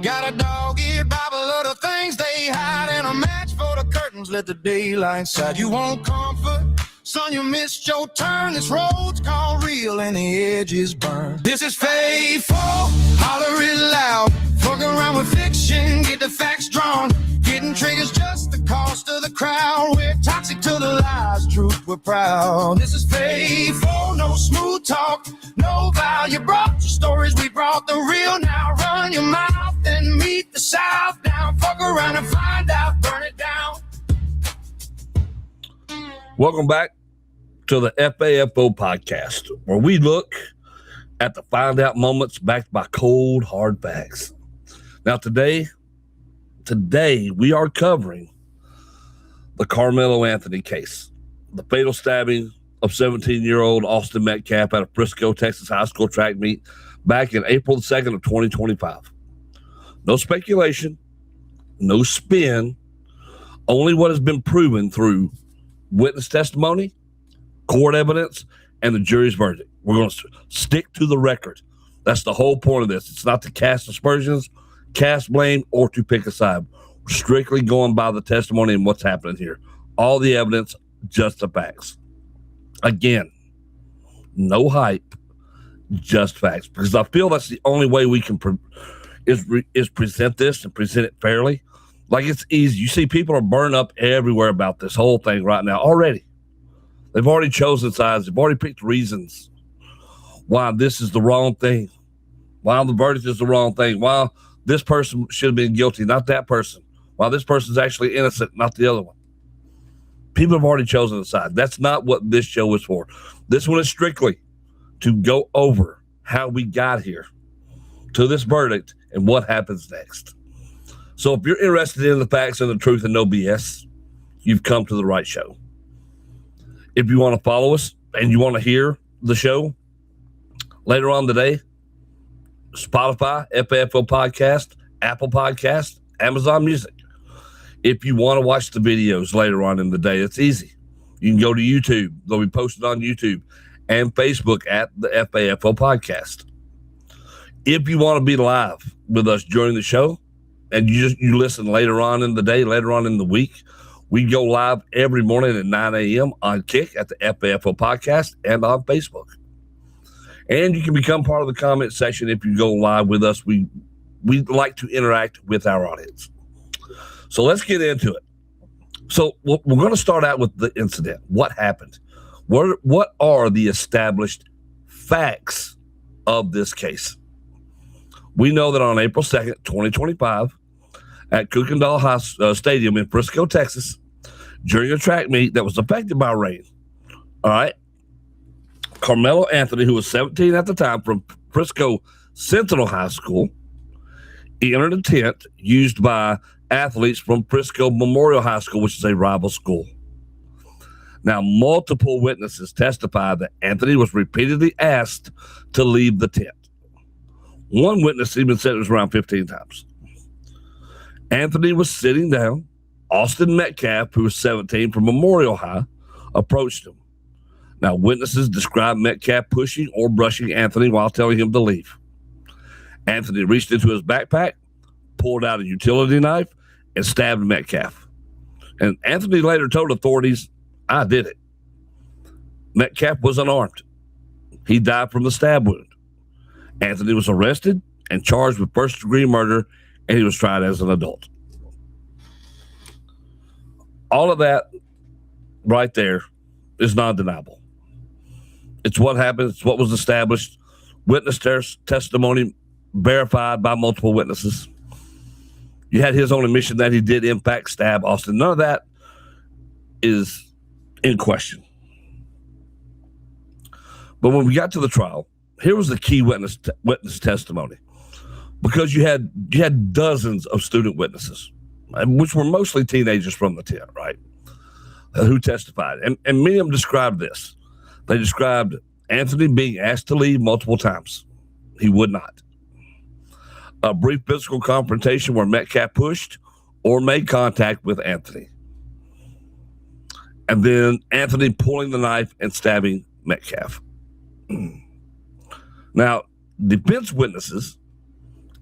Got a dog-eared Bible of the things they hide, and a match for the curtains, let the daylight shine. You want comfort? Son, you missed your turn. This road's called real and the edges burn. This is FAFO, holler it loud. Fuck around with fiction, get the facts drawn. Getting triggers just the cost of the crowd. We're toxic to the lies, truth we're proud. This is FAFO, no smooth talk, no vow. You brought your stories, we brought the real. Now run your mouth and meet the South. Now fuck around and find out, burn it down. Welcome back to the FAFO podcast, where we look at the find out moments backed by cold, hard facts. Now, today we are covering the Karmelo Anthony case, the fatal stabbing of 17-year-old Austin Metcalf at a Frisco, Texas high school track meet back in April 2nd of 2025. No speculation, no spin, only what has been proven through witness testimony, court evidence, and the jury's verdict. We're going to stick to the record. That's the whole point of this. It's not to cast aspersions, cast blame, or to pick a side. We're strictly going by the testimony and what's happening here. All the evidence, just the facts. Again, no hype, just facts. Because I feel that's the only way we can is present this and present it fairly. Like, it's easy. You see people are burned up everywhere about this whole thing right now already. They've already chosen sides. They've already picked reasons why this is the wrong thing, why the verdict is the wrong thing, why this person should have been guilty, not that person, why this person's actually innocent, not the other one. People have already chosen a side. That's not what this show is for. This one is strictly to go over how we got here to this verdict and what happens next. So if you're interested in the facts and the truth and no BS, you've come to the right show. If you want to follow us and you want to hear the show later on today, Spotify, FAFO Podcast, Apple Podcast, Amazon Music. If you want to watch the videos later on in the day, it's easy. You can go to YouTube. They'll be posted on YouTube and Facebook at the FAFO Podcast. If you want to be live with us during the show, and you listen later on in the day, later on in the week, we go live every morning at 9 a.m. on Kick at the FAFO Podcast and on Facebook. And you can become part of the comment section if you go live with us. We like to interact with our audience. So let's get into it. So we're going to start out with the incident. What happened? What are the established facts of this case? We know that on April 2nd, 2025, at Kukendall Stadium in Frisco, Texas, during a track meet that was affected by rain, all right, Karmelo Anthony, who was 17 at the time, from Frisco Sentinel High School, he entered a tent used by athletes from Frisco Memorial High School, which is a rival school. Now, multiple witnesses testified that Anthony was repeatedly asked to leave the tent. One witness even said it was around 15 times. Anthony was sitting down. Austin Metcalf, who was 17 from Memorial High, approached him. Now, witnesses described Metcalf pushing or brushing Anthony while telling him to leave. Anthony reached into his backpack, pulled out a utility knife, and stabbed Metcalf. And Anthony later told authorities, "I did it." Metcalf was unarmed. He died from the stab wound. Anthony was arrested and charged with first-degree murder, and he was tried as an adult. All of that right there is non-deniable. It's what happened. It's what was established. Witness testimony verified by multiple witnesses. You had his own admission that he did, in fact, stab Austin. None of that is in question. But when we got to the trial, here was the key witness testimony, because you had dozens of student witnesses, which were mostly teenagers from the tent, right, who testified. And many of them described this. They described Anthony being asked to leave multiple times. He would not. A brief physical confrontation where Metcalf pushed or made contact with Anthony. And then Anthony pulling the knife and stabbing Metcalf. Now, defense witnesses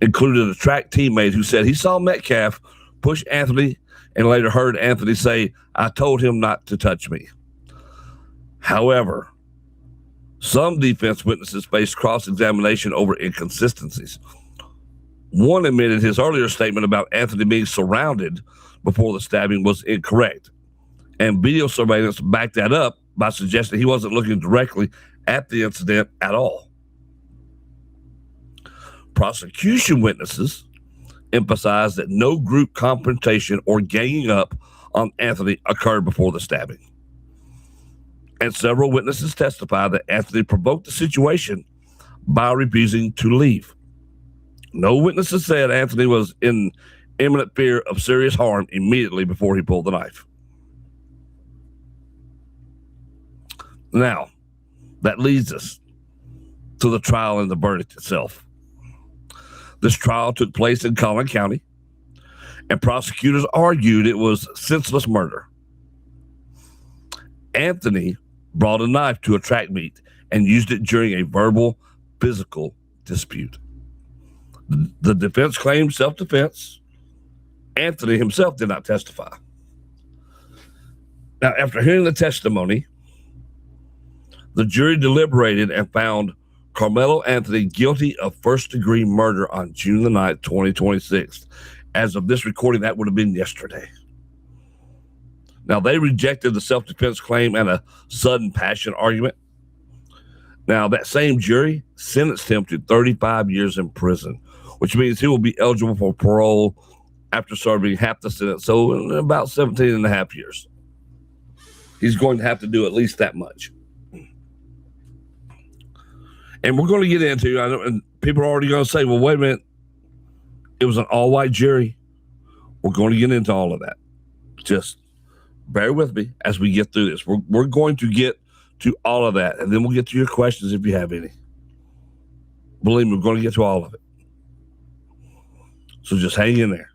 included a track teammate who said he saw Metcalf push Anthony and later heard Anthony say, "I told him not to touch me." However, some defense witnesses faced cross-examination over inconsistencies. One admitted his earlier statement about Anthony being surrounded before the stabbing was incorrect, and video surveillance backed that up by suggesting he wasn't looking directly at the incident at all. Prosecution witnesses emphasized that no group confrontation or ganging up on Anthony occurred before the stabbing. And several witnesses testified that Anthony provoked the situation by refusing to leave. No witnesses said Anthony was in imminent fear of serious harm immediately before he pulled the knife. Now, that leads us to the trial and the verdict itself. This trial took place in Collin County, and prosecutors argued it was senseless murder. Anthony brought a knife to a track meet and used it during a verbal, physical dispute. The defense claimed self-defense. Anthony himself did not testify. Now, after hearing the testimony, the jury deliberated and found Karmelo Anthony guilty of first-degree murder on June the 9th, 2026. As of this recording, that would have been yesterday. Now, they rejected the self-defense claim and a sudden passion argument. Now, that same jury sentenced him to 35 years in prison, which means he will be eligible for parole after serving half the sentence, so in about 17 and a half years. He's going to have to do at least that much. And we're going to get into, I know, and people are already going to say, well, wait a minute, it was an all-white jury. We're going to get into all of that. Just bear with me as we get through this. We're going to get to all of that, and then we'll get to your questions if you have any. Believe me, we're going to get to all of it. So just hang in there.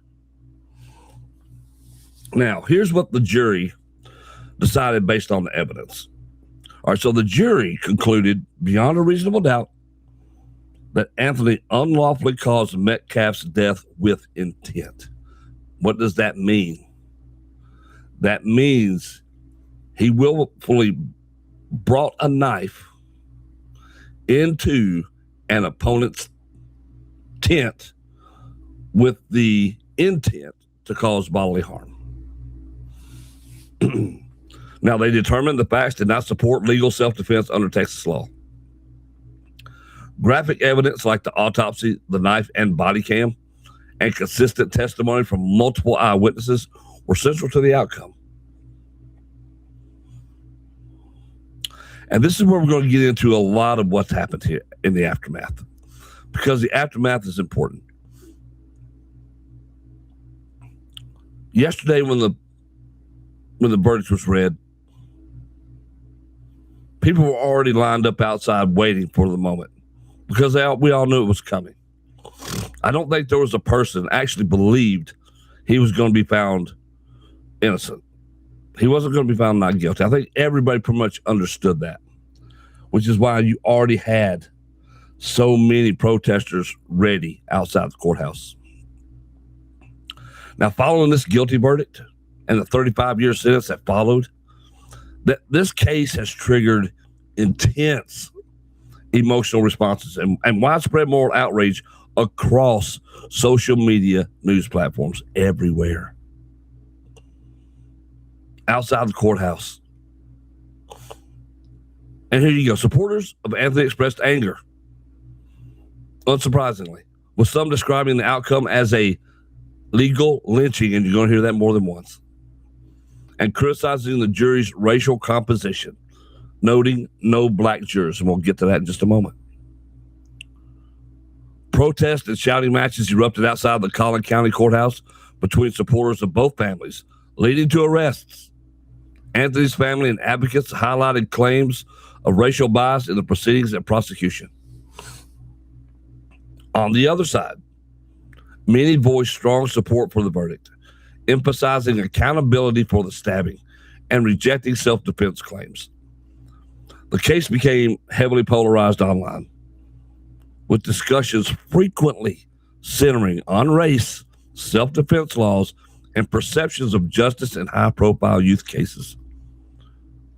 Now, here's what the jury decided based on the evidence. All right, so the jury concluded beyond a reasonable doubt that Anthony unlawfully caused Metcalf's death with intent. What does that mean? That means he willfully brought a knife into an opponent's tent with the intent to cause bodily harm. Now, they determined the facts did not support legal self-defense under Texas law. Graphic evidence like the autopsy, the knife, and body cam, and consistent testimony from multiple eyewitnesses were central to the outcome. And this is where we're going to get into a lot of what's happened here in the aftermath, because the aftermath is important. Yesterday, when the verdict was read, people were already lined up outside waiting for the moment because we all knew it was coming. I don't think there was a person actually believed he was going to be found innocent. He wasn't going to be found not guilty. I think everybody pretty much understood that, which is why you already had so many protesters ready outside the courthouse. Now, following this guilty verdict and the 35-year sentence that followed, that this case has triggered intense emotional responses and widespread moral outrage across social media news platforms everywhere. Outside the courthouse. And here you go. Supporters of Anthony expressed anger, unsurprisingly, with some describing the outcome as a legal lynching, and you're going to hear that more than once, and criticizing the jury's racial composition, noting no black jurors, and we'll get to that in just a moment. Protests and shouting matches erupted outside the Collin County Courthouse between supporters of both families, leading to arrests. Anthony's family and advocates highlighted claims of racial bias in the proceedings and prosecution. On the other side, many voiced strong support for the verdict, emphasizing accountability for the stabbing and rejecting self-defense claims. The case became heavily polarized online, with discussions frequently centering on race, self-defense laws, and perceptions of justice in high-profile youth cases.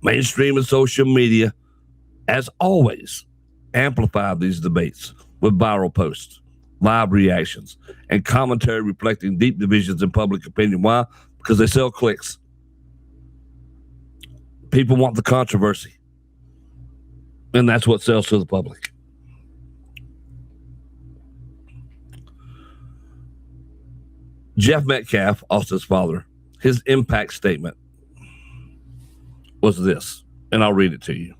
Mainstream and social media, as always, amplify these debates with viral posts, live reactions, and commentary reflecting deep divisions in public opinion. Why? Because they sell clicks. People want the controversy, and that's what sells to the public. Jeff Metcalf, Austin's father, his impact statement was this, and I'll read it to you.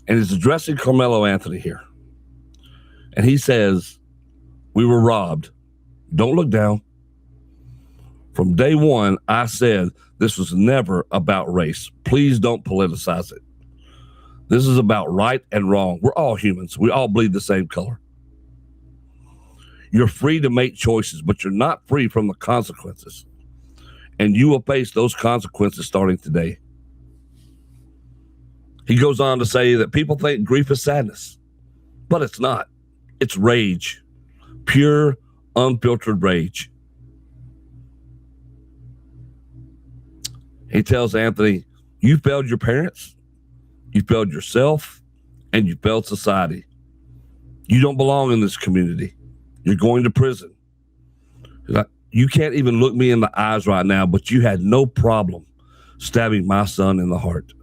And he's addressing Karmelo Anthony here. And he says, "We were robbed. Don't look down. From day one, I said this was never about race. Please don't politicize it. This is about right and wrong. We're all humans. We all bleed the same color. You're free to make choices, but you're not free from the consequences. And you will face those consequences starting today." He goes on to say that people think grief is sadness, but it's not. It's rage, pure, unfiltered rage. He tells Anthony, "You failed your parents, you failed yourself, and you failed society. You don't belong in this community. You're going to prison. You can't even look me in the eyes right now, but you had no problem stabbing my son in the heart."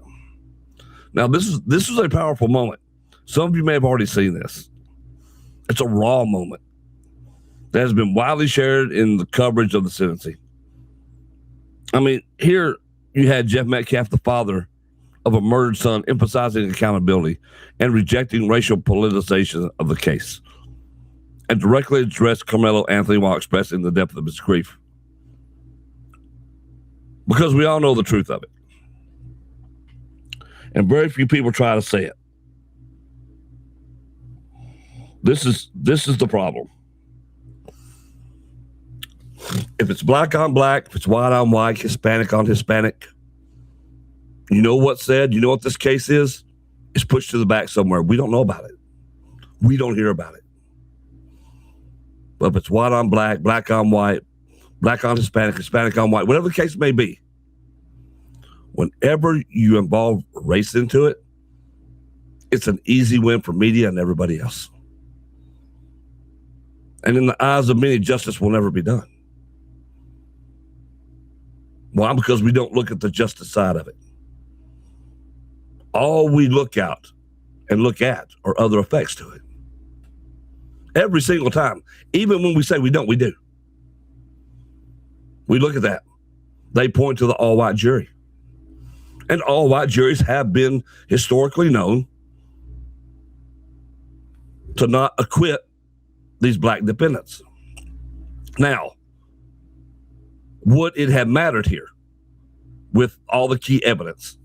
Now, this is a powerful moment. Some of you may have already seen this. It's a raw moment that has been widely shared in the coverage of the sentencing. I mean, here you had Jeff Metcalf, the father of a murdered son, emphasizing accountability and rejecting racial politicization of the case, and directly addressed Karmelo Anthony while expressing the depth of his grief. Because we all know the truth of it. And very few people try to say it. This is the problem. If it's black on black, if it's white on white, Hispanic on Hispanic, you know what's said, you know what this case is? It's pushed to the back somewhere. We don't know about it. We don't hear about it. But if it's white on black, black on white, black on Hispanic, Hispanic on white, whatever the case may be, whenever you involve race into it, it's an easy win for media and everybody else. And in the eyes of many, justice will never be done. Why? Because we don't look at the justice side of it. All we look at are other effects to it. Every single time. Even when we say we don't, we do. We look at that. They point to the all-white jury. And all-white juries have been historically known to not acquit these black defendants. Now, would it have mattered here with all the key evidence?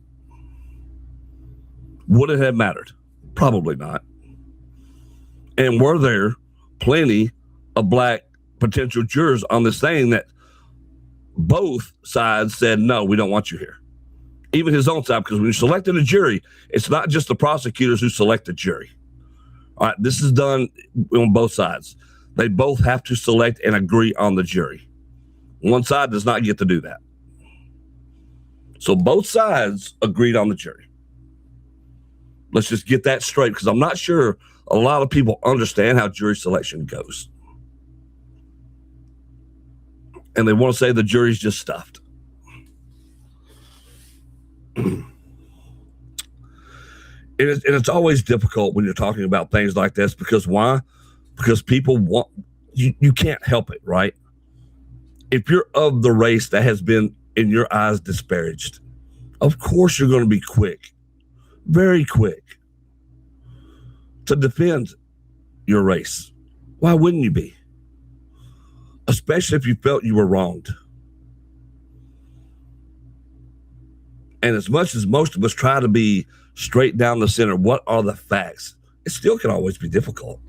Would it have mattered? Probably not. And were there plenty of black potential jurors on this thing that both sides said, no, we don't want you here? Even his own side, because when you're selecting a jury, it's not just the prosecutors who select the jury. All right, this is done on both sides. They both have to select and agree on the jury. One side does not get to do that. So both sides agreed on the jury. Let's just get that straight, because I'm not sure a lot of people understand how jury selection goes. And they want to say the jury's just stuffed. It's always difficult when you're talking about things like this, because why? Because people want, you can't help it, right? If you're of the race that has been, in your eyes, disparaged, of course you're going to be quick, very quick, to defend your race. Why wouldn't you be? Especially if you felt you were wronged. And as much as most of us try to be straight down the center, what are the facts? It still can always be difficult.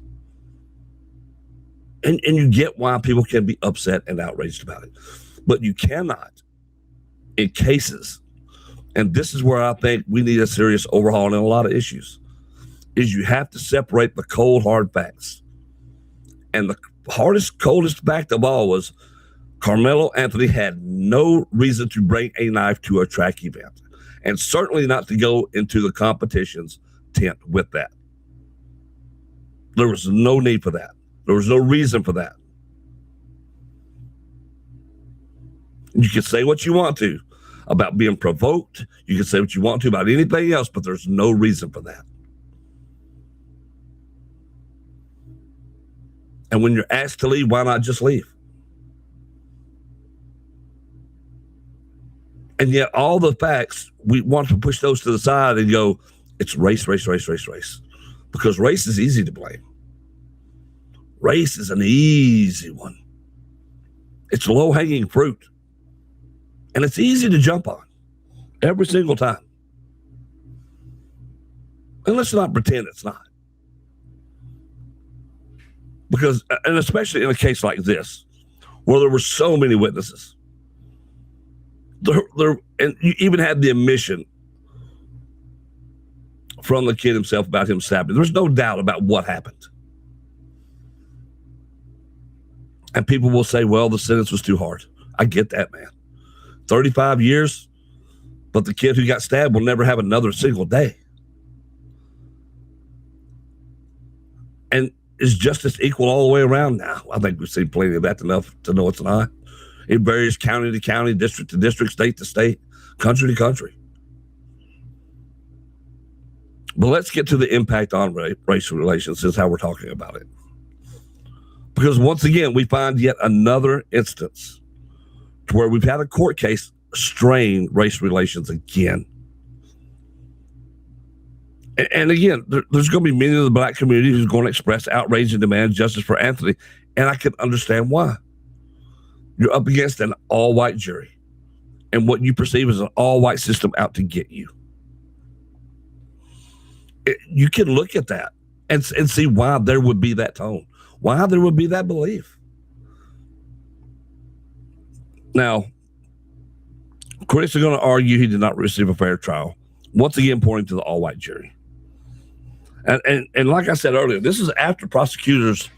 And you get why people can be upset and outraged about it. But you cannot, in cases, and this is where I think we need a serious overhaul in a lot of issues, is you have to separate the cold, hard facts And the hardest, coldest fact of all was Karmelo Anthony had no reason to bring a knife to a track event, and certainly not to go into the competition's tent with that. There was no need for that. There was no reason for that. You can say what you want to about being provoked. You can say what you want to about anything else, but there's no reason for that. And when you're asked to leave, why not just leave? And yet all the facts, we want to push those to the side and go, it's race. Because race is easy to blame. Race is an easy one. It's low-hanging fruit. And it's easy to jump on every single time. And let's not pretend it's not. Because, and especially in a case like this, where there were so many witnesses, and you even had the admission from the kid himself about him stabbing. There's no doubt about what happened. And people will say, well, the sentence was too hard. I get that, man. 35 years, but the kid who got stabbed will never have another single day. And is justice equal all the way around now? I think we've seen plenty of that enough to know it's not. It varies county to county, district to district, state to state, country to country. But let's get to the impact on racial relations, is how we're talking about it. Because once again, we find yet another instance to where we've had a court case strain race relations again. And again, there's going to be many of the black community who's going to express outrage and demand justice for Anthony. And I can understand why. You're up against an all-white jury and what you perceive as an all-white system out to get you. You can look at that and see why there would be that tone, why there would be that belief. Now, critics are going to argue he did not receive a fair trial, once again pointing to the all-white jury. And like I said earlier, this is after prosecutors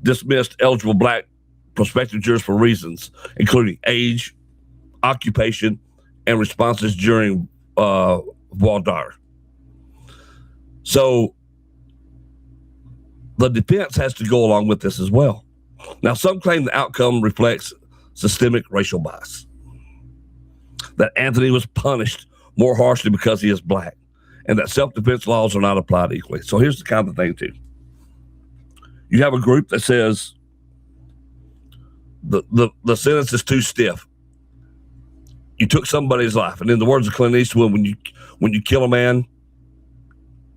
dismissed eligible black prospective jurors for reasons, including age, occupation, and responses during voir dire. So the defense has to go along with this as well. Now, some claim the outcome reflects systemic racial bias, that Anthony was punished more harshly because he is black, and that self-defense laws are not applied equally. So here's the kind of thing, too. You have a group that says the sentence is too stiff. You took somebody's life. And in the words of Clint Eastwood, when you kill a man,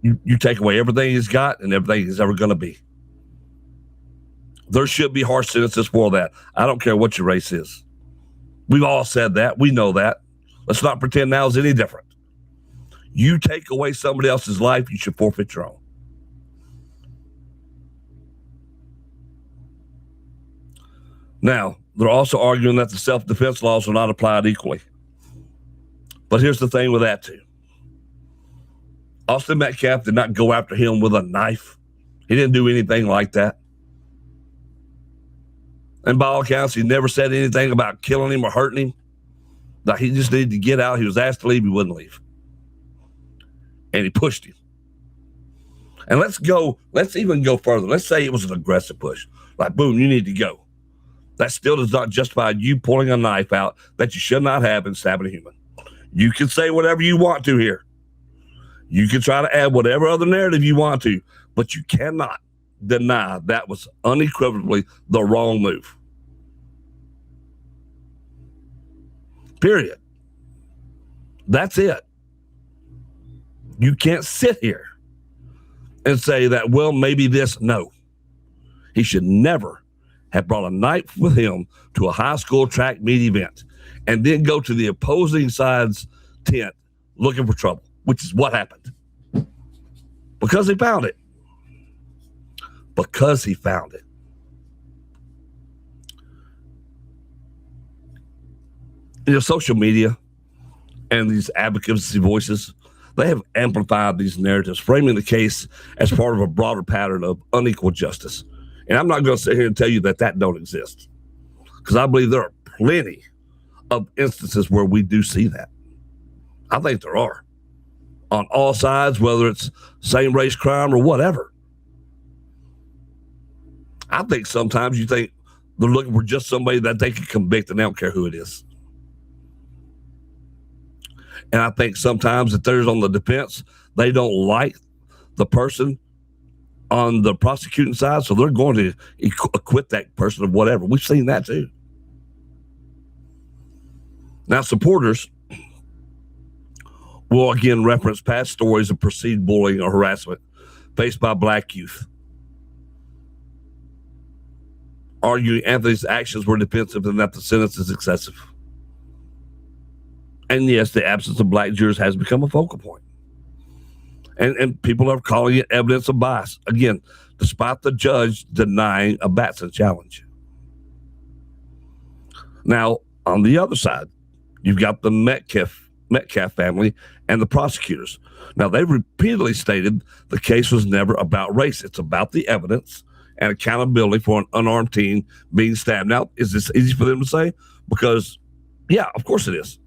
you take away everything he's got and everything he's ever going to be. There should be harsh sentences for that. I don't care what your race is. We've all said that. We know that. Let's not pretend now is any different. You take away somebody else's life, you should forfeit your own. Now, they're also arguing that the self-defense laws are not applied equally. But here's the thing with that, too. Austin Metcalf did not go after him with a knife. He didn't do anything like that. And by all accounts, he never said anything about killing him or hurting him. That he just needed to get out. He was asked to leave. He wouldn't leave. And he pushed him. And let's even go further. Let's say it was an aggressive push. Like, boom, you need to go. That still does not justify you pulling a knife out that you should not have and stabbing a human. You can say whatever you want to here. You can try to add whatever other narrative you want to, but you cannot deny that was unequivocally the wrong move. Period. That's it. You can't sit here and say that, well, maybe this. No. He should never have brought a knife with him to a high school track meet event and then go to the opposing side's tent looking for trouble, which is what happened. Because he found it. Because he found it. You know, social media and these advocacy voices, they have amplified these narratives, framing the case as part of a broader pattern of unequal justice. And I'm not going to sit here and tell you that don't exist, because I believe there are plenty of instances where we do see that. I think there are on all sides, whether it's same race crime or whatever. I think sometimes you think they're looking for just somebody that they can convict, and they don't care who it is. And I think sometimes if there's on the defense, they don't like the person on the prosecuting side, so they're going to acquit that person of whatever. We've seen that too. Now, supporters will again reference past stories of perceived bullying or harassment faced by black youth, arguing Anthony's actions were defensive and that the sentence is excessive. And yes, the absence of black jurors has become a focal point. And people are calling it evidence of bias. Again, despite the judge denying a Batson challenge. Now, on the other side, you've got the Metcalf family and the prosecutors. Now, they've repeatedly stated the case was never about race. It's about the evidence and accountability for an unarmed teen being stabbed. Now, is this easy for them to say? Because, yeah, of course it is.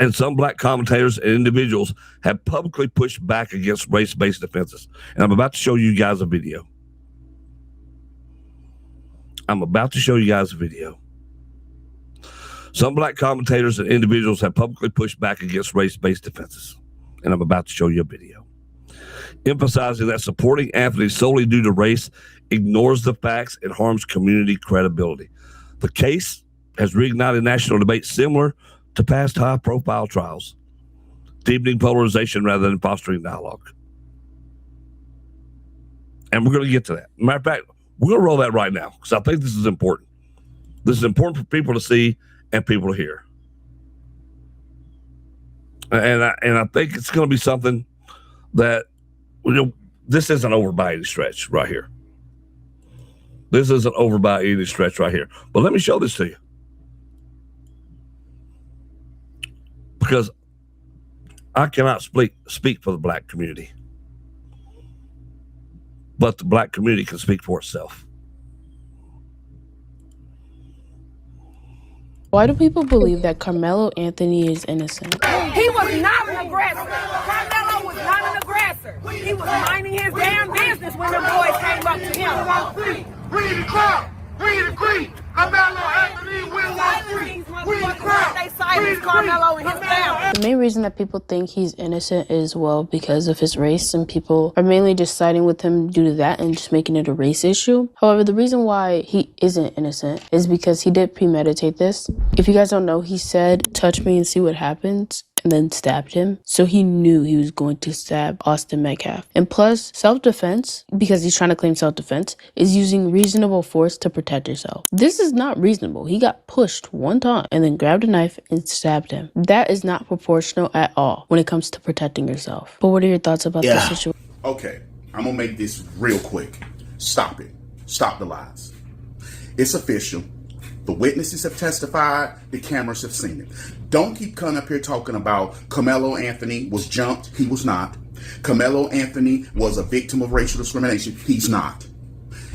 And some black commentators and individuals have publicly pushed back against race-based offenses. And I'm about to show you guys a video. Some black commentators and individuals have publicly pushed back against race-based offenses. And I'm about to show you a video, emphasizing that supporting Anthony solely due to race ignores the facts and harms community credibility. The case has reignited national debate similar to past high-profile trials, deepening polarization rather than fostering dialogue. And we're going to get to that. Matter of fact, we're going to roll that right now, because I think this is important. This is important for people to see and people to hear. And I think it's going to be something that, this isn't over by any stretch right here. This isn't over by any stretch right here. But let me show this to you. Because I cannot speak for the black community, but the black community can speak for itself. Why do people believe that Karmelo Anthony is innocent? He was not an aggressor. Karmelo was not an aggressor. He was minding his damn business when the boys came up to him. We the crowd. We the creep. Karmelo Anthony, we want free. We the crowd. They silenced Karmelo and his family. The main reason that people think he's innocent is, well, because of his race, and people are mainly just siding with him due to that and just making it a race issue. However, the reason why he isn't innocent is because he did premeditate this. If you guys don't know, he said, "Touch me and see what happens," and then stabbed him. So he knew he was going to stab Austin Metcalf. And plus, self-defense, because he's trying to claim self-defense, is using reasonable force to protect yourself. This is not reasonable. He got pushed one time and then grabbed a knife and stabbed him. That is not proportional at all when it comes to protecting yourself. But what are your thoughts about this situation? Okay, I'm gonna make this real quick. Stop it. Stop the lies. It's official. The witnesses have testified. The cameras have seen it. Don't keep coming up here talking about Karmelo Anthony was jumped. He was not. Karmelo Anthony was a victim of racial discrimination. He's not.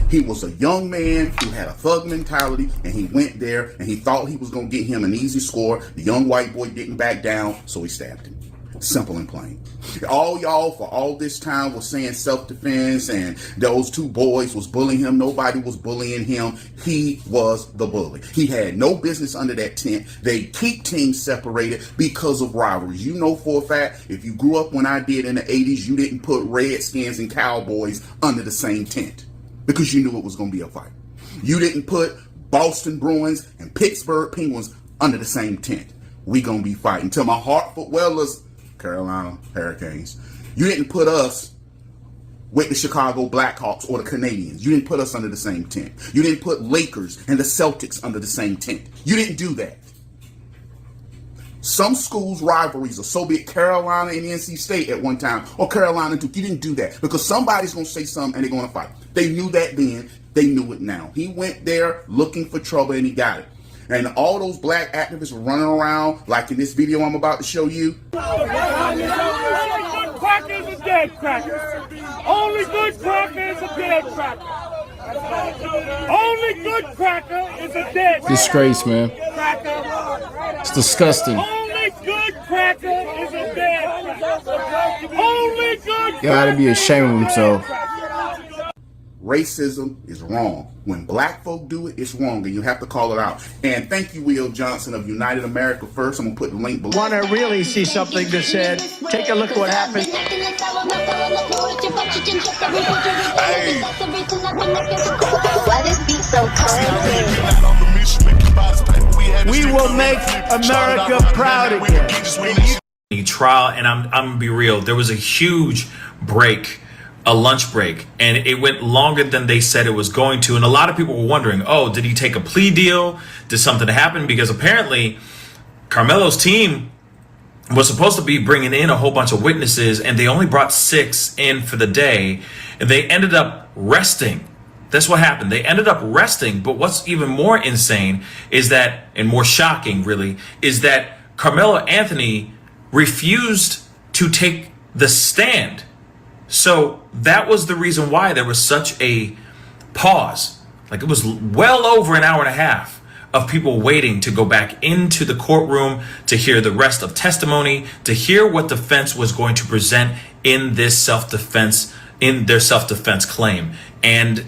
He was a young man who had a thug mentality, and he went there and he thought he was going to get him an easy score. The young white boy didn't back down, so he stabbed him. Simple and plain. All y'all for all this time was saying self-defense and those two boys was bullying him. Nobody was bullying him. He was the bully. He had no business under that tent. They keep teams separated because of rivalries. You know for a fact, if you grew up when I did in the 80s, you didn't put Redskins and Cowboys under the same tent because you knew it was going to be a fight. You didn't put Boston Bruins and Pittsburgh Penguins under the same tent. We going to be fighting. Till my Hartford Whalers, Carolina Hurricanes. You didn't put us with the Chicago Blackhawks or the Canadians. You didn't put us under the same tent. You didn't put Lakers and the Celtics under the same tent. You didn't do that. Some schools' rivalries are so big, Carolina and NC State at one time, or Carolina and Duke. You didn't do that because somebody's going to say something and they're going to fight. They knew that then. They knew it now. He went there looking for trouble and he got it. And all those black activists were running around, like in this video I'm about to show you. Crackers is dead. dead cracker. Only good cracker is a dead cracker. Only good cracker is a dead cracker. Disgrace, man. It's disgusting. Only good cracker is a dead cracker. Only good Gotta be ashamed of himself. Racism is wrong. When black folk do it, it's wrong, and you have to call it out. And thank you, Will Johnson of United America First. I'm going to put the link below. Want to really see something that said, take a look at what happened. Hey. Why this beat so cold? We will make America proud again. Trial, and I'm gonna be real, there was a huge break, a lunch break, and it went longer than they said it was going to, and a lot of people were wondering, oh, did he take a plea deal? Did something happen? Because apparently Karmelo's team was supposed to be bringing in a whole bunch of witnesses, and they only brought 6 in for the day, and they ended up resting. That's what happened. They ended up resting. But what's even more insane is that, and more shocking really, is that Karmelo Anthony refused to take the stand. So that was the reason why there was such a pause. Like, it was well over an hour and a half of people waiting to go back into the courtroom to hear the rest of testimony, to hear what defense was going to present in this self-defense, in their self-defense claim. And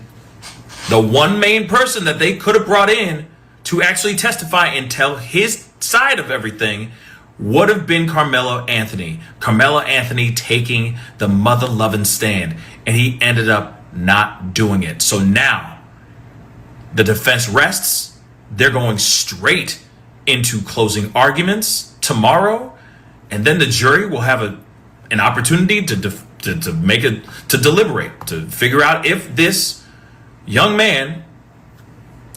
the one main person that they could have brought in to actually testify and tell his side of everything would have been Karmelo Anthony. Karmelo Anthony taking the mother-loving stand, and he ended up not doing it. So now the defense rests. They're going straight into closing arguments tomorrow, and then the jury will have an opportunity to deliberate, to figure out if this young man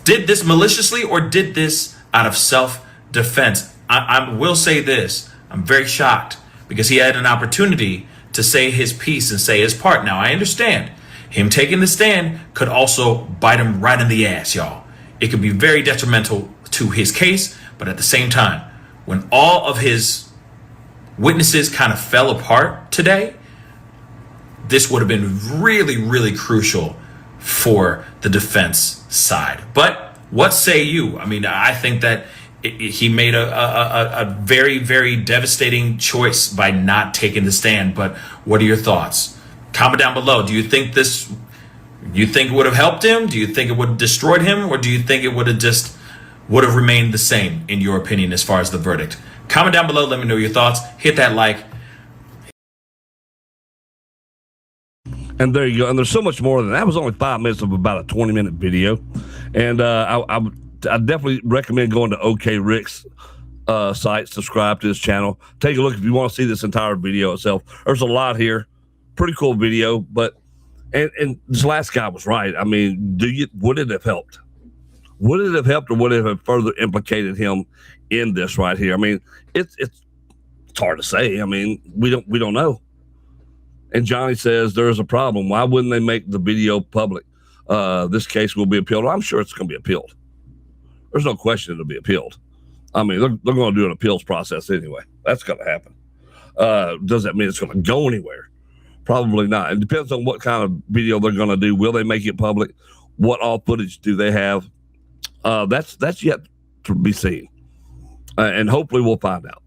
did this maliciously or did this out of self-defense. I will say this. I'm very shocked because he had an opportunity to say his piece and say his part. Now, I understand him taking the stand could also bite him right in the ass, y'all. It could be very detrimental to his case, but at the same time, when all of his witnesses kind of fell apart today, this would have been really, really crucial for the defense side. But what say you? I mean, I think that he made a very, very devastating choice by not taking the stand. But what are your thoughts? Comment down below. Do you think it would have helped him? Do you think it would have destroyed him? Or do you think it would have remained the same, in your opinion, as far as the verdict? Comment down below. Let me know your thoughts. Hit that like. And there you go. And there's so much more than that. That was only 5 minutes of about a 20-minute video. And I definitely recommend going to OK Rick's site, subscribe to his channel. Take a look if you want to see this entire video itself. There's a lot here. Pretty cool video. But and this last guy was right. I mean, would it have helped? Would it have helped, or would it have further implicated him in this right here? I mean, it's hard to say. I mean, we don't know. And Johnny says there's a problem. Why wouldn't they make the video public? This case will be appealed. I'm sure it's going to be appealed. There's no question it'll be appealed. I mean, they're going to do an appeals process anyway. That's going to happen. Does that mean it's going to go anywhere? Probably not. It depends on what kind of video they're going to do. Will they make it public? What all footage do they have? That's yet to be seen. And hopefully we'll find out.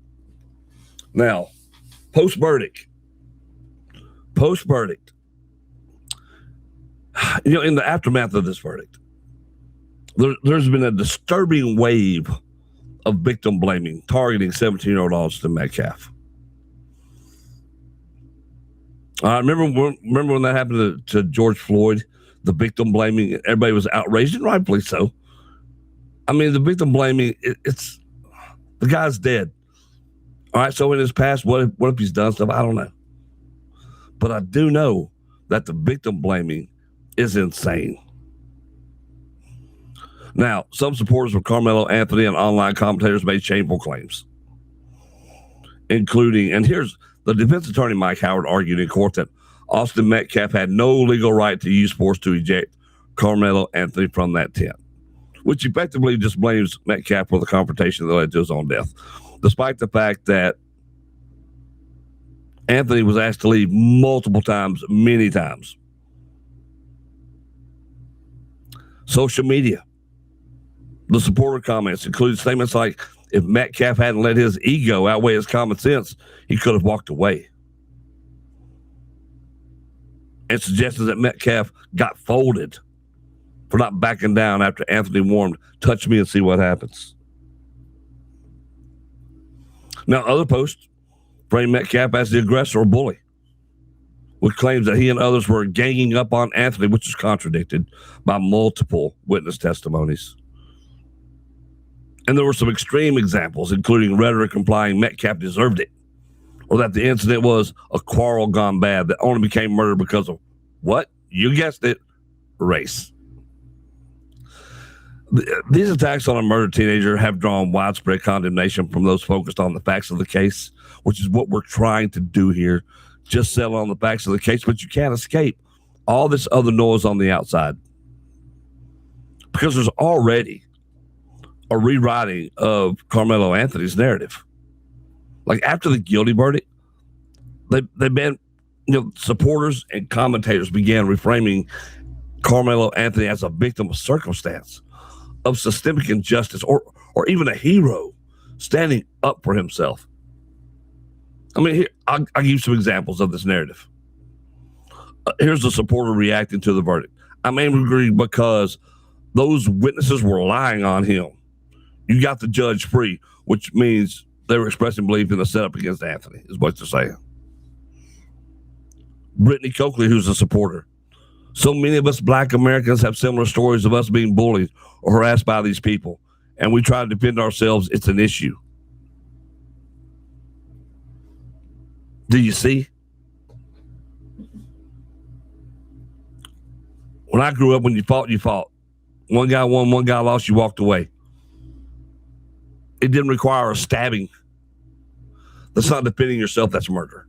Now, post-verdict. In the aftermath of this verdict, there's been a disturbing wave of victim blaming targeting 17-year-old Austin Metcalf. Remember when that happened to George Floyd, the victim blaming, everybody was outraged, and rightfully so. I mean, the victim blaming, it's the guy's dead. All right, so in his past, what if he's done stuff? I don't know. But I do know that the victim blaming is insane. Now, some supporters of Karmelo Anthony and online commentators made shameful claims, including, and here's the defense attorney Mike Howard argued in court that Austin Metcalf had no legal right to use force to eject Karmelo Anthony from that tent, which effectively just blames Metcalf for the confrontation that led to his own death, despite the fact that Anthony was asked to leave multiple times, many times. Social media. The supporter comments included statements like, if Metcalf hadn't let his ego outweigh his common sense, he could have walked away. And suggested that Metcalf got folded for not backing down after Anthony warned, touch me and see what happens. Now, other posts frame Metcalf as the aggressor or bully, with claims that he and others were ganging up on Anthony, which is contradicted by multiple witness testimonies. And there were some extreme examples, including rhetoric implying Metcalf deserved it, or that the incident was a quarrel gone bad that only became murder because of what? You guessed it, race. These attacks on a murdered teenager have drawn widespread condemnation from those focused on the facts of the case, which is what we're trying to do here. Just settle on the facts of the case, but you can't escape all this other noise on the outside. Because there's already a rewriting of Karmelo Anthony's narrative. Like after the guilty verdict, they've been, supporters and commentators began reframing Karmelo Anthony as a victim of circumstance, of systemic injustice, or even a hero standing up for himself. I mean, here, I'll give you some examples of this narrative. Here's a supporter reacting to the verdict. I'm angry because those witnesses were lying on him. You got the judge free, which means they were expressing belief in the setup against Anthony, is what they're saying. Brittany Coakley, who's a supporter. So many of us Black Americans have similar stories of us being bullied or harassed by these people, and we try to defend ourselves. It's an issue. Do you see? When I grew up, when you fought, you fought. One guy won, one guy lost, you walked away. It didn't require a stabbing. That's not defending yourself, that's murder.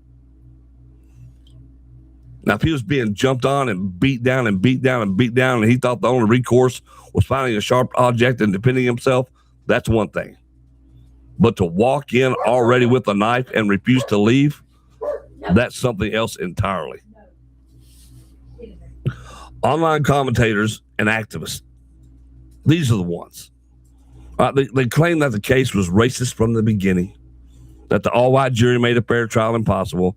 Now, if he was being jumped on and beat down and beat down and beat down, and he thought the only recourse was finding a sharp object and defending himself, that's one thing. But to walk in already with a knife and refuse to leave, that's something else entirely. Online commentators and activists, these are the ones. They claim that the case was racist from the beginning, that the all-white jury made a fair trial impossible,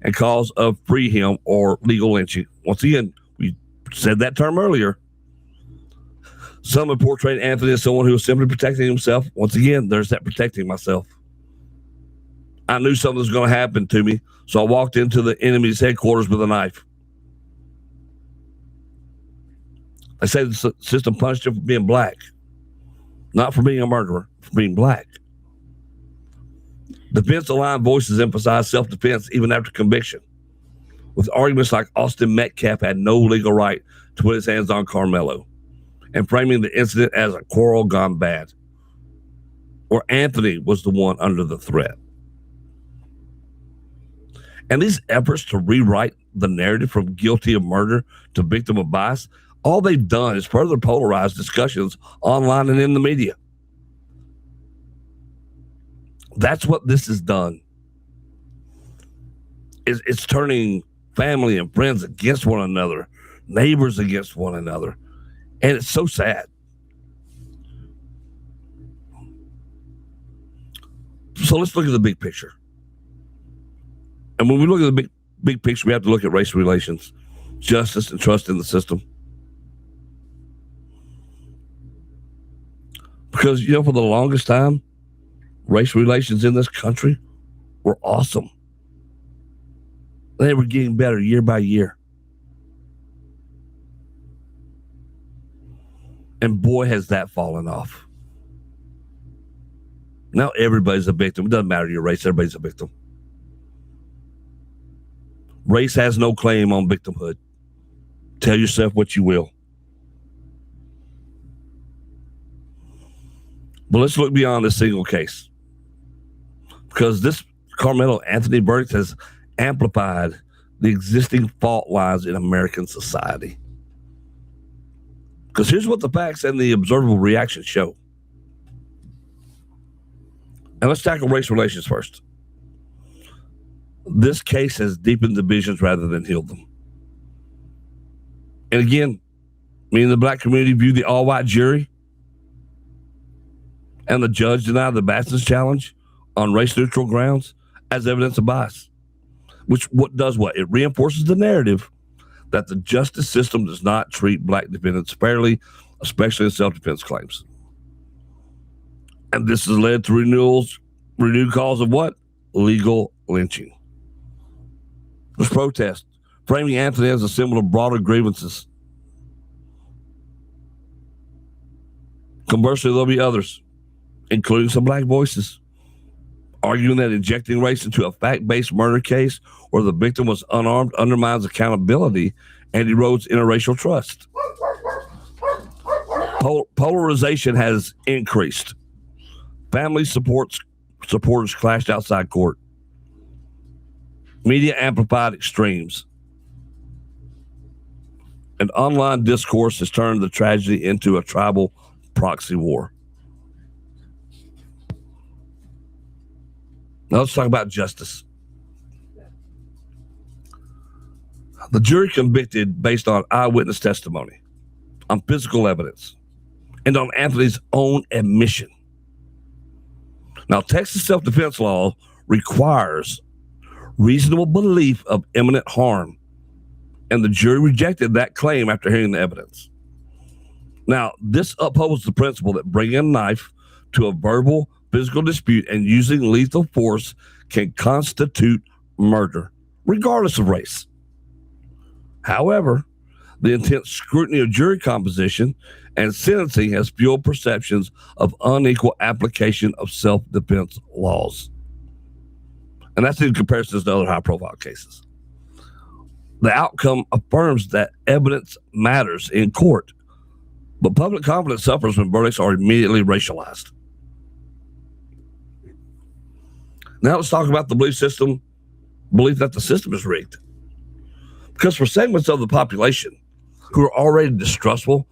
and cause of free him or legal lynching. Once again, we said that term earlier. Some have portrayed Anthony as someone who was simply protecting himself. Once again, there's that protecting myself. I knew something was going to happen to me, so I walked into the enemy's headquarters with a knife. They say the system punished him for being Black, not for being a murderer, for being Black. Defense-aligned voices emphasize self-defense even after conviction, with arguments like Austin Metcalf had no legal right to put his hands on Karmelo, and framing the incident as a quarrel gone bad, or Anthony was the one under the threat. And these efforts to rewrite the narrative from guilty of murder to victim of bias, all they've done is further polarize discussions online and in the media. That's what this has done. It's turning family and friends against one another, neighbors against one another. And it's so sad. So let's look at the big picture. And when we look at the big picture, we have to look at race relations, justice, and trust in the system. Because, for the longest time, race relations in this country were awesome. They were getting better year by year. And boy, has that fallen off. Now everybody's a victim. It doesn't matter your race, everybody's a victim. Race has no claim on victimhood. Tell yourself what you will. But let's look beyond this single case. Because this Karmelo Anthony verdict has amplified the existing fault lines in American society. Because here's what the facts and the observable reactions show. And let's tackle race relations first. This case has deepened divisions rather than healed them. And again, me and the black community view the all-white jury and the judge denied the Batson's challenge on race-neutral grounds as evidence of bias, which does what? It reinforces the narrative that the justice system does not treat black defendants fairly, especially in self-defense claims. And this has led to renewed calls of what? Legal lynching. There's protest, framing Anthony as a symbol of broader grievances. Conversely, there'll be others, including some black voices, arguing that injecting race into a fact-based murder case where the victim was unarmed undermines accountability and erodes interracial trust. Polarization has increased. Family supporters clashed outside court. Media amplified extremes. And online discourse has turned the tragedy into a tribal proxy war. Now let's talk about justice. The jury convicted based on eyewitness testimony, on physical evidence, and on Anthony's own admission. Now, Texas self-defense law requires reasonable belief of imminent harm, and the jury rejected that claim after hearing the evidence. Now, this upholds the principle that bringing a knife to a verbal physical dispute and using lethal force can constitute murder, regardless of race. However, the intense scrutiny of jury composition and sentencing has fueled perceptions of unequal application of self-defense laws. And that's in comparison to other high-profile cases. The outcome affirms that evidence matters in court, but public confidence suffers when verdicts are immediately racialized. Now let's talk about the belief that the system is rigged. Because for segments of the population who are already distrustful,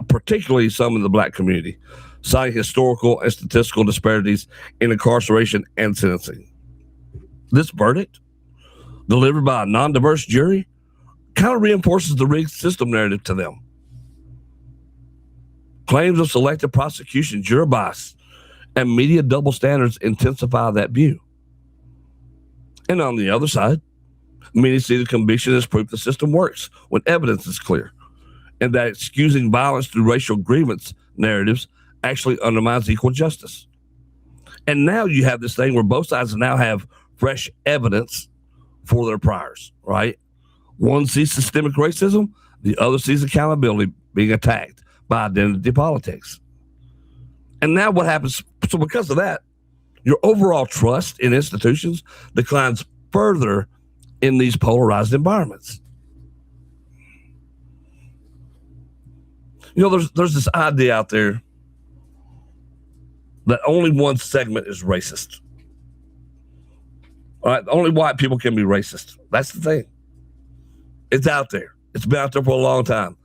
particularly some in the black community, citing historical and statistical disparities in incarceration and sentencing, this verdict, delivered by a non-diverse jury, kind of reinforces the rigged system narrative to them. Claims of selective prosecution, juror bias, and media double standards intensify that view. And on the other side, many see the conviction as proof the system works when evidence is clear, and that excusing violence through racial grievance narratives actually undermines equal justice. And now you have this thing where both sides now have fresh evidence for their priors, right? One sees systemic racism, the other sees accountability being attacked by identity politics. And now what happens? So because of that, your overall trust in institutions declines further in these polarized environments. You know, there's this idea out there that only one segment is racist. All right, only white people can be racist. That's the thing. It's out there. It's been out there for a long time.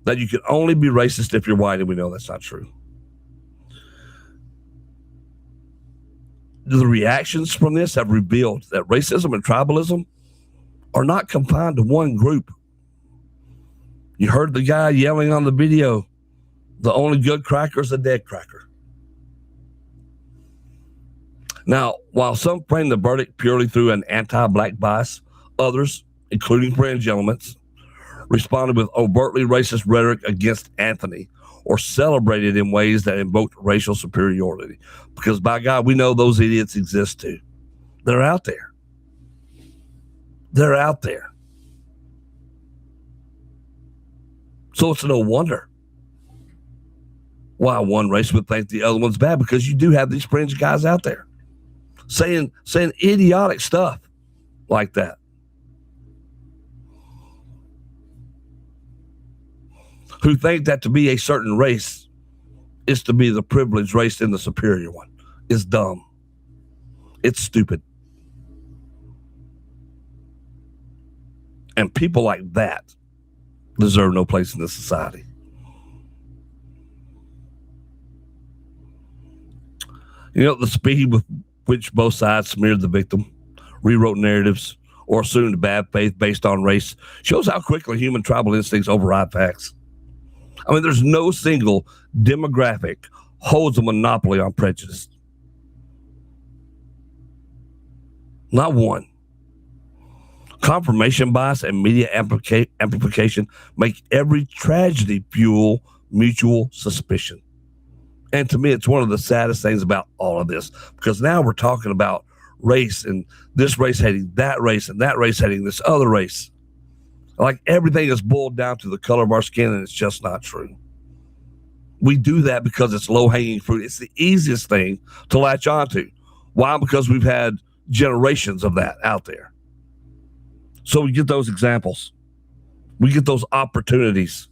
That you can only be racist if you're white, and we know that's not true. The reactions from this have revealed that racism and tribalism are not confined to one group. You heard the guy yelling on the video, the only good cracker is a dead cracker. Now, while some frame the verdict purely through an anti-black bias, others, including fringe elements, responded with overtly racist rhetoric against Anthony or celebrated in ways that invoked racial superiority. Because by God, we know those idiots exist too. They're out there. They're out there. So it's no wonder why one race would think the other one's bad, because you do have these fringe guys out there saying idiotic stuff like that. Who think that to be a certain race is to be the privileged race and the superior one. Is dumb. It's stupid. And people like that deserve no place in this society. You know, the speed with which both sides smeared the victim rewrote narratives, or assumed bad faith based on race shows how quickly human tribal instincts override facts. I mean, there's no single demographic holds a monopoly on prejudice. Not one. Confirmation bias and media amplification make every tragedy fuel mutual suspicion. And to me, it's one of the saddest things about all of this, because now we're talking about race and this race hating that race and that race hating this other race. Like everything is boiled down to the color of our skin, and it's just not true. We do that because it's low-hanging fruit. It's the easiest thing to latch onto. Why? Because we've had generations of that out there. So we get those examples. We get those opportunities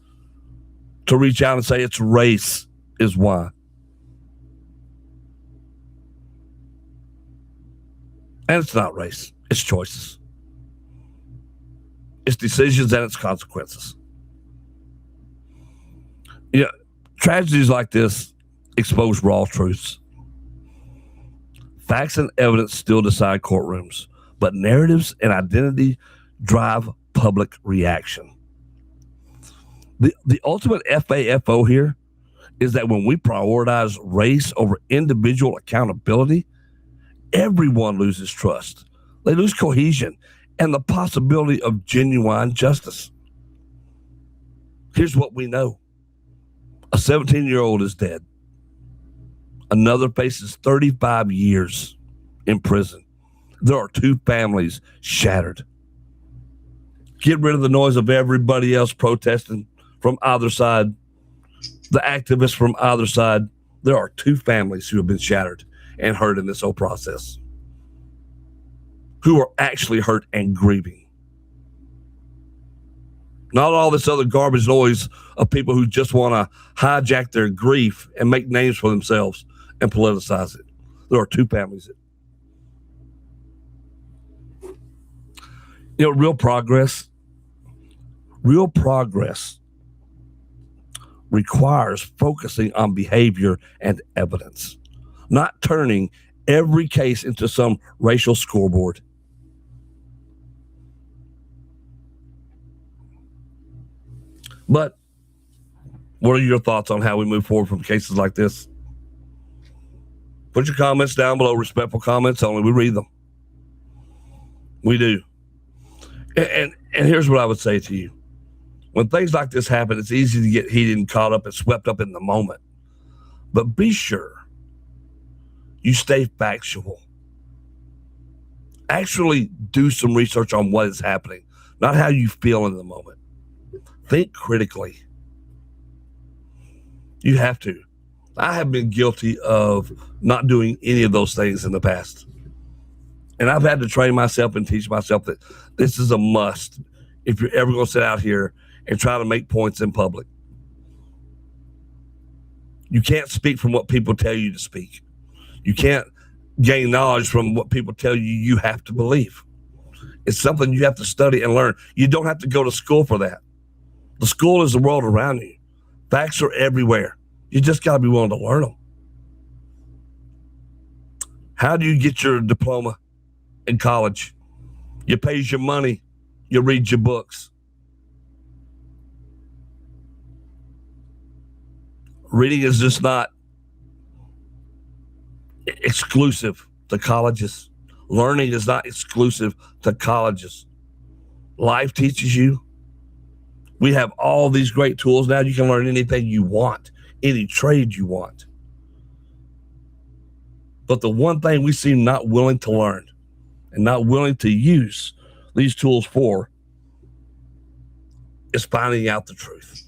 to reach out and say it's race is why. And it's not race. It's choices. It's decisions and its consequences. You know, tragedies like this expose raw truths. Facts and evidence still decide courtrooms, but narratives and identity drive public reaction. The ultimate FAFO here is that when we prioritize race over individual accountability, everyone loses trust. They lose cohesion and the possibility of genuine justice. Here's what we know. A 17-year-old is dead. Another faces 35 years in prison. There are 2 families shattered. Get rid of the noise of everybody else protesting from either side, the activists from either side. There are 2 families who have been shattered and hurt in this whole process, who are actually hurt and grieving. Not all this other garbage noise of people who just want to hijack their grief and make names for themselves and politicize it. There are 2 families. You know, real progress requires focusing on behavior and evidence, not turning every case into some racial scoreboard. But what are your thoughts on how we move forward from cases like this? Put your comments down below, respectful comments only. We read them. We do. And here's what I would say to you. When things like this happen, it's easy to get heated and caught up and swept up in the moment. But be sure you stay factual. Actually do some research on what is happening, not how you feel in the moment. Think critically. You have to. I have been guilty of not doing any of those things in the past. And I've had to train myself and teach myself that this is a must if you're ever going to sit out here and try to make points in public. You can't speak from what people tell you to speak. You can't gain knowledge from what people tell you you have to believe. It's something you have to study and learn. You don't have to go to school for that. The school is the world around you. Facts are everywhere. You just got to be willing to learn them. How do you get your diploma in college? You pay your money. You read your books. Reading is just not exclusive to colleges. Learning is not exclusive to colleges. Life teaches you. We have all these great tools now. You can learn anything you want, any trade you want. But the one thing we seem not willing to learn and not willing to use these tools for is finding out the truth.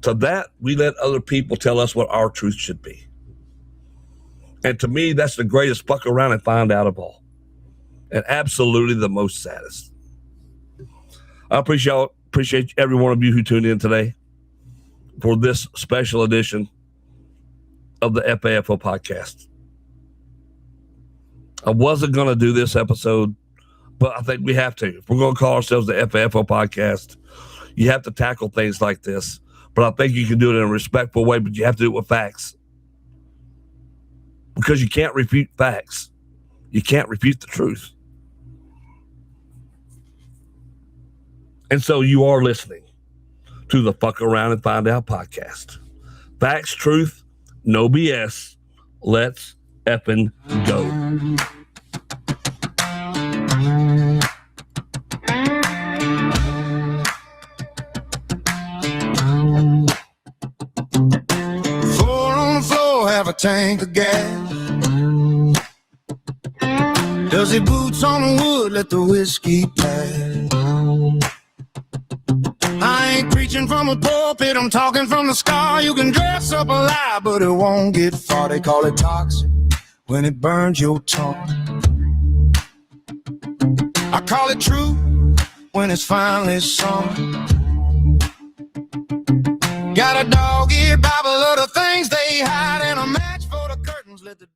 To that, we let other people tell us what our truth should be. And to me, that's the greatest fuck around and find out of all. And absolutely the most saddest. I appreciate every one of you who tuned in today for this special edition of the FAFO podcast. I wasn't going to do this episode, but I think we have to. If we're going to call ourselves the FAFO podcast, you have to tackle things like this. But I think you can do it in a respectful way, but you have to do it with facts. Because you can't refute facts. You can't refute the truth. And so you are listening to the Fuck Around and Find Out podcast. Facts, truth, no BS. Let's effing go. Floor on the floor, have a tank of gas. Does he boots on the wood, let the whiskey pass? I ain't preaching from a pulpit, I'm talking from the scar. You can dress up a lie, but it won't get far. They call it toxic when it burns your tongue. I call it true when it's finally sung. Got a dog-eared Bible of the things they hide in a man.